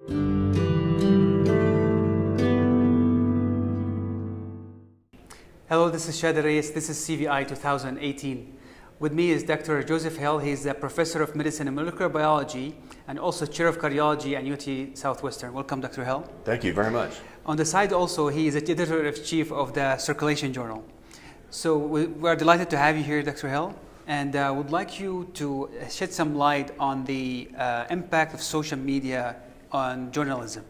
Hello, this is Shad Reyes. This is CVI 2018. With me is Dr. Joseph Hill. He's a professor of medicine and molecular biology and also chair of cardiology at UT Southwestern. Welcome, Dr. Hill. Thank you very much. On the side also, he is the editor-in-chief of the Circulation Journal. So we are delighted to have you here, Dr. Hill, and would like you to shed some light on the impact of social media on journalism.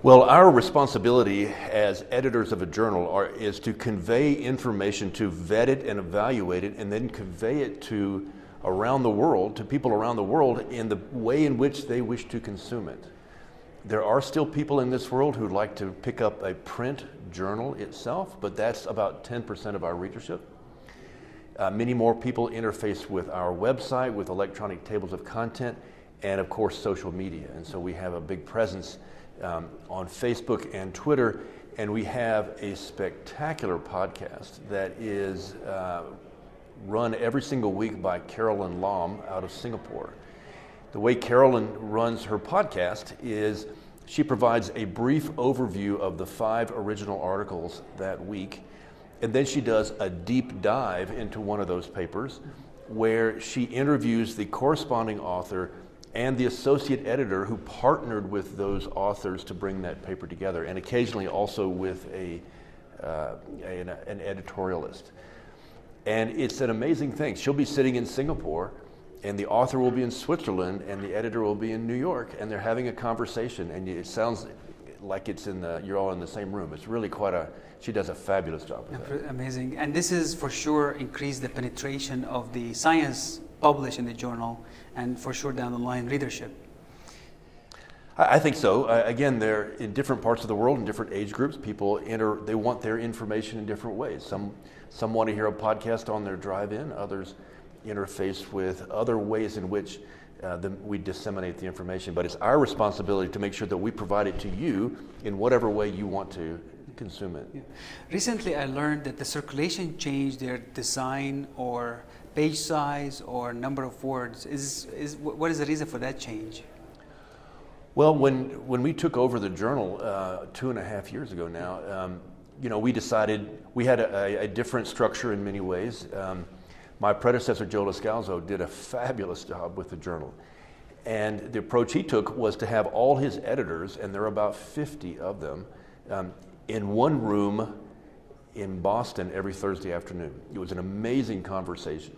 Well, our responsibility as editors of a journal is to convey information, to vet it and evaluate it, and then convey it to around the world, to people around the world in the way in which they wish to consume it. There are still people in this world who like to pick up a print journal itself, but that's about 10% of our readership. Many more people interface with our website, with electronic tables of content, and of course social media. And so we have a big presence on Facebook and Twitter, and we have a spectacular podcast that is run every single week by Carolyn Lam out of Singapore. The way Carolyn runs her podcast is she provides a brief overview of the 5 original articles that week, and then she does a deep dive into one of those papers where she interviews the corresponding author and the associate editor who partnered with those authors to bring that paper together, and occasionally also with an editorialist. And it's an amazing thing. She'll be sitting in Singapore, and the author will be in Switzerland, and the editor will be in New York, and they're having a conversation, and it sounds like you're all in the same room. It's really she does a fabulous job with that. Amazing. And this is for sure increase the penetration of the science published in the journal, and for sure down the line readership. I think so. Again, they're in different parts of the world, in different age groups. People they want their information in different ways. Some want to hear a podcast on their drive-in. Others interface with other ways in which we disseminate the information. But it's our responsibility to make sure that we provide it to you in whatever way you want to consume it. Yeah. Recently, I learned that the Circulation changed their design or page size or number of words. What is the reason for that change? Well, when we took over the journal 2.5 years ago now, we decided we had a different structure in many ways. My predecessor, Joe Lascalzo, did a fabulous job with the journal. And the approach he took was to have all his editors, and there are about 50 of them, in one room in Boston every Thursday afternoon. It was an amazing conversation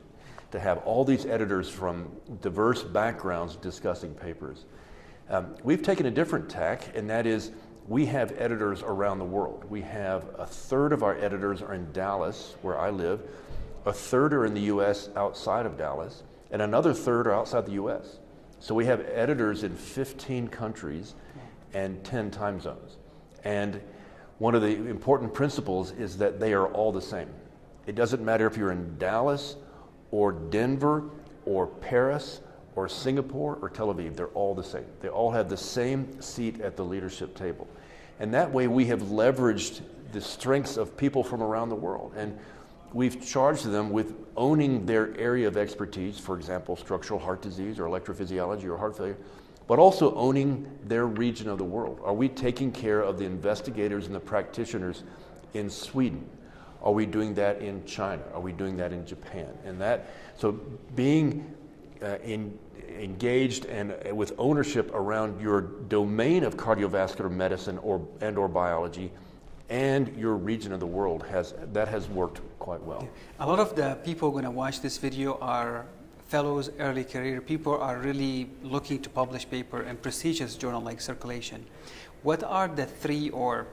to have all these editors from diverse backgrounds discussing papers. We've taken a different tack, and that is we have editors around the world. We have 1/3 of our editors are in Dallas, where I live, 1/3 are in the U.S. outside of Dallas, and another 1/3 are outside the U.S. So we have editors in 15 countries and 10 time zones. And one of the important principles is that they are all the same. It doesn't matter if you're in Dallas or Denver or Paris or Singapore or Tel Aviv, they're all the same. They all have the same seat at the leadership table. And that way we have leveraged the strengths of people from around the world. And we've charged them with owning their area of expertise, for example, structural heart disease or electrophysiology or heart failure, but also owning their region of the world. Are we taking care of the investigators and the practitioners in Sweden? Are we doing that in China? Are we doing that in Japan? So being engaged and with ownership around your domain of cardiovascular medicine or biology and your region of the world has worked quite well. A lot of the people going to watch this video are fellows, early career people are really looking to publish paper in prestigious journal like Circulation. What are the 3 or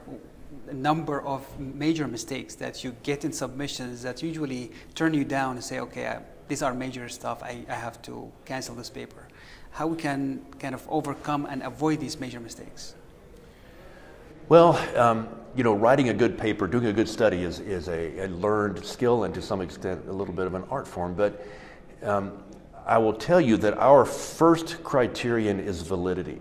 number of major mistakes that you get in submissions that usually turn you down and say, okay, these are major stuff, I have to cancel this paper? How we can kind of overcome and avoid these major mistakes? Well, writing a good paper, doing a good study is a learned skill and to some extent a little bit of an art form. But I will tell you that our first criterion is validity.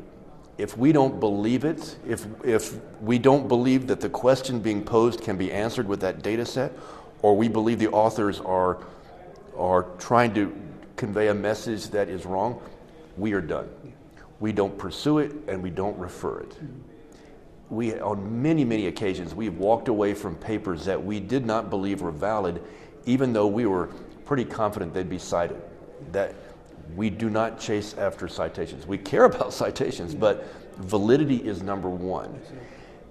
If we don't believe it, if we don't believe that the question being posed can be answered with that data set, or we believe the authors are trying to convey a message that is wrong, we are done. we don't pursue it, and we don't refer it. We, on many, many occasions, we've walked away from papers that we did not believe were valid, even though we were pretty confident they'd be cited. That we do not chase after citations. We care about citations, but validity is number one.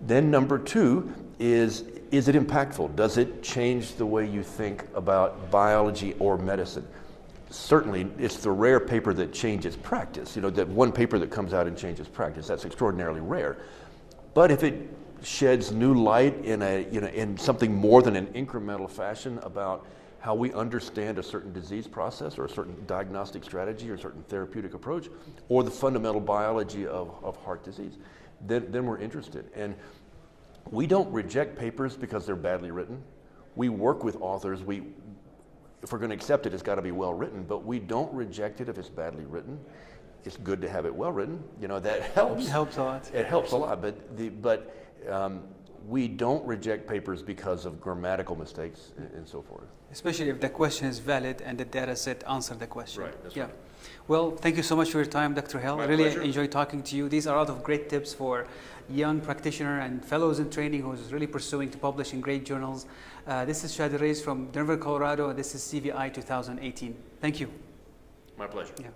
Then number two is it impactful? Does it change the way you think about biology or medicine? Certainly, it's the rare paper that changes practice. You know, that one paper that comes out and changes practice, that's extraordinarily rare. But if it sheds new light in in something more than an incremental fashion about how we understand a certain disease process or a certain diagnostic strategy or a certain therapeutic approach, or the fundamental biology of heart disease, then we're interested. And we don't reject papers because they're badly written. We work with authors. If we're going to accept it, it's got to be well written, but we don't reject it if it's badly written. It's good to have it well written. You know, that helps. It helps a lot. It helps a lot, but we don't reject papers because of grammatical mistakes and so forth. Especially if the question is valid and the data set answer the question. Right, that's yeah. right. Well, thank you so much for your time, Dr. Hill. My I really pleasure. enjoyed talking to you. These are a lot of great tips for young practitioner and fellows in training who's really pursuing to publish in great journals. This is Shadi Reis from Denver, Colorado. This is CVI 2018. Thank you. My pleasure. Yeah.